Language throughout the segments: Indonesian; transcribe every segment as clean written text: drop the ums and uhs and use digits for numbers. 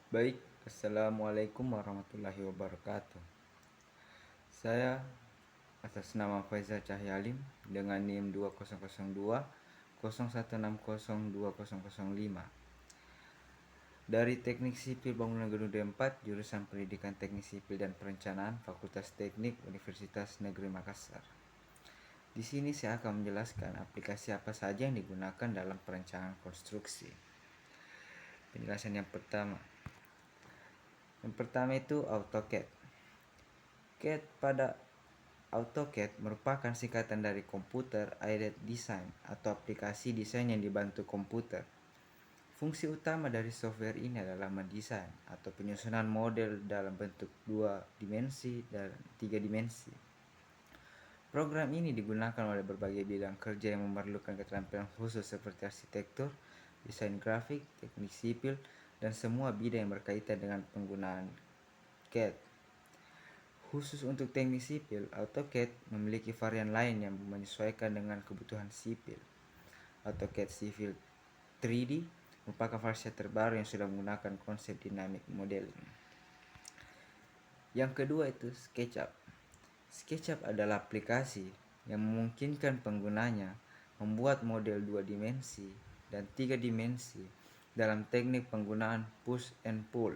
Baik, Assalamualaikum warahmatullahi wabarakatuh. Saya atas nama Faizal Cahyalim dengan NIM 2002 01602005 dari Teknik Sipil Bangunan Gedung D4, jurusan Pendidikan Teknik Sipil dan Perencanaan, Fakultas Teknik Universitas Negeri Makassar. Di sini saya akan menjelaskan aplikasi apa saja yang digunakan dalam perencanaan konstruksi. Penjelasan yang pertama. Yang pertama itu AutoCAD. CAD pada AutoCAD merupakan singkatan dari Computer Aided Design atau aplikasi desain yang dibantu komputer. Fungsi utama dari software ini adalah mendesain atau penyusunan model dalam bentuk 2 dimensi dan 3 dimensi. Program ini digunakan oleh berbagai bidang kerja yang memerlukan keterampilan khusus seperti arsitektur, desain grafik, teknik sipil, dan semua bidang yang berkaitan dengan penggunaan CAD. Khusus untuk teknik sipil, AutoCAD memiliki varian lain yang menyesuaikan dengan kebutuhan sipil. AutoCAD Civil 3D merupakan versi terbaru yang sudah menggunakan konsep dynamic modeling. Yang kedua itu SketchUp. SketchUp adalah aplikasi yang memungkinkan penggunanya membuat model 2 dimensi dan 3 dimensi dalam teknik penggunaan push and pull.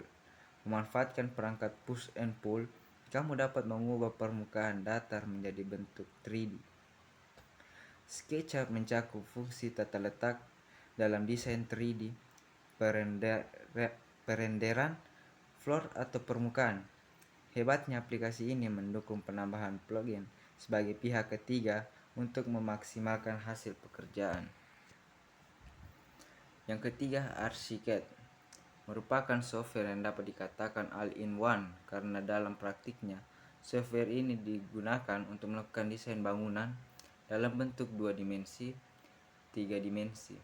Memanfaatkan perangkat push and pull, kamu dapat mengubah permukaan datar menjadi bentuk 3D. SketchUp mencakup fungsi tata letak dalam desain 3D, perenderan floor atau permukaan. Hebatnya aplikasi ini mendukung penambahan plugin sebagai pihak ketiga untuk memaksimalkan hasil pekerjaan. Yang ketiga, Archicad merupakan software yang dapat dikatakan all-in-one karena dalam praktiknya software ini digunakan untuk melakukan desain bangunan dalam bentuk 2 dimensi, 3 dimensi.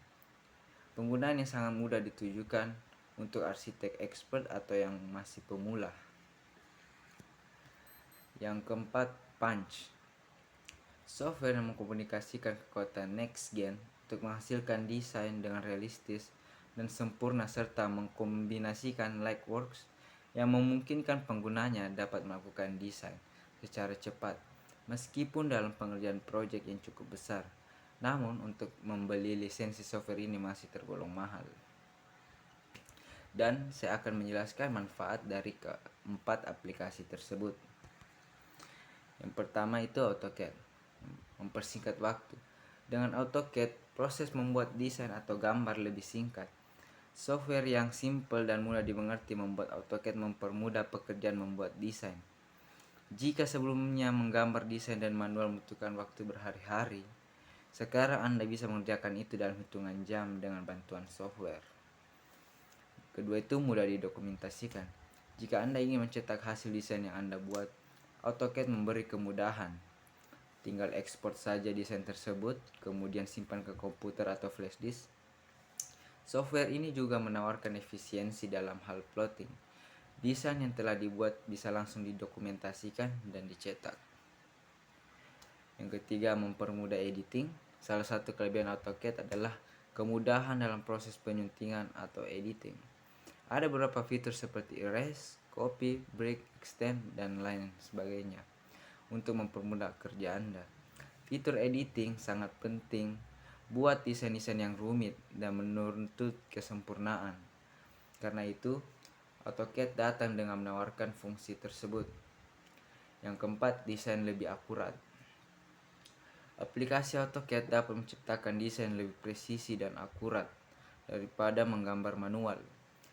Penggunaan yang sangat mudah ditujukan untuk arsitek expert atau yang masih pemula. Yang keempat, Punch. Software yang mengkomunikasikan kekuatan next gen untuk menghasilkan desain dengan realistis dan sempurna serta mengkombinasikan Lightworks yang memungkinkan penggunanya dapat melakukan desain secara cepat meskipun dalam pengerjaan proyek yang cukup besar. Namun untuk membeli lisensi software ini masih tergolong mahal. Dan saya akan menjelaskan manfaat dari keempat aplikasi tersebut. Yang pertama itu AutoCAD, mempersingkat waktu. Dengan AutoCAD, proses membuat desain atau gambar lebih singkat. Software yang simple dan mudah dimengerti membuat AutoCAD mempermudah pekerjaan membuat desain. Jika sebelumnya menggambar desain dan manual membutuhkan waktu berhari-hari, sekarang Anda bisa mengerjakan itu dalam hitungan jam dengan bantuan software. Kedua itu mudah didokumentasikan. Jika Anda ingin mencetak hasil desain yang Anda buat, AutoCAD memberi kemudahan. Tinggal ekspor saja desain tersebut, kemudian simpan ke komputer atau flash disk. Software ini juga menawarkan efisiensi dalam hal plotting. Desain yang telah dibuat bisa langsung didokumentasikan dan dicetak. Yang ketiga, mempermudah editing. Salah satu kelebihan AutoCAD adalah kemudahan dalam proses penyuntingan atau editing. Ada beberapa fitur seperti erase, copy, break, extend, dan lain sebagainya untuk mempermudah kerja Anda. Fitur editing sangat penting buat desain-desain yang rumit dan menuntut kesempurnaan. Karena itu, AutoCAD datang dengan menawarkan fungsi tersebut. Yang keempat, desain lebih akurat. Aplikasi AutoCAD dapat menciptakan desain lebih presisi dan akurat daripada menggambar manual.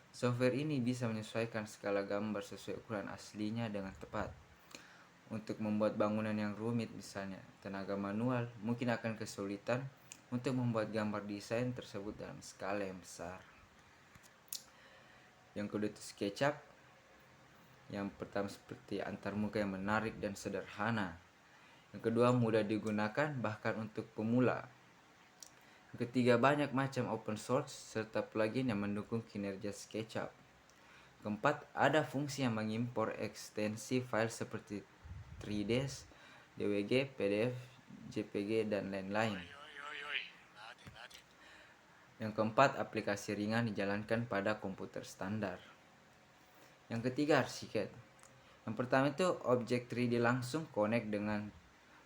Software ini bisa menyesuaikan skala gambar sesuai ukuran aslinya dengan tepat. Untuk membuat bangunan yang rumit misalnya, tenaga manual mungkin akan kesulitan untuk membuat gambar desain tersebut dalam skala yang besar. Yang kedua itu SketchUp. Yang pertama seperti antarmuka yang menarik dan sederhana. Yang kedua mudah digunakan bahkan untuk pemula. Yang ketiga banyak macam open source serta plugin yang mendukung kinerja SketchUp. Keempat, ada fungsi yang mengimpor ekstensi file seperti 3ds, DWG, PDF, JPG, dan lain-lain. Yang keempat, aplikasi ringan dijalankan pada komputer standar. Yang ketiga, arsiket. Yang pertama itu objek 3D langsung connect dengan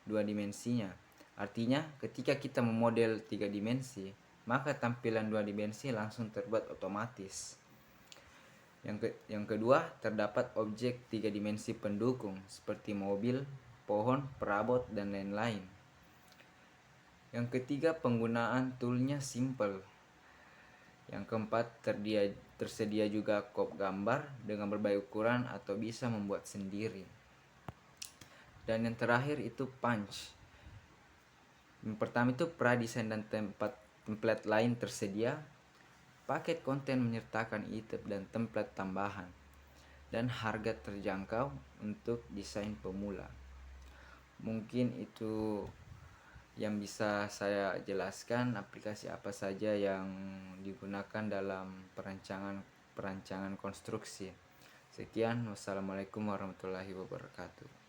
dua dimensinya. Artinya ketika kita memodel 3 dimensi, maka tampilan 2 dimensi langsung terbuat otomatis. Yang kedua, terdapat objek 3 dimensi pendukung seperti mobil, pohon, perabot, dan lain-lain. Yang ketiga, penggunaan toolnya simple. Yang keempat, tersedia juga crop gambar dengan berbagai ukuran atau bisa membuat sendiri. Dan yang terakhir itu punch. Yang pertama itu pradesain dan template lain tersedia. Paket konten menyertakan item dan template tambahan. Dan harga terjangkau untuk desain pemula. Mungkin itu yang bisa saya jelaskan, aplikasi apa saja yang digunakan dalam perancangan konstruksi. Sekian, wassalamualaikum warahmatullahi wabarakatuh.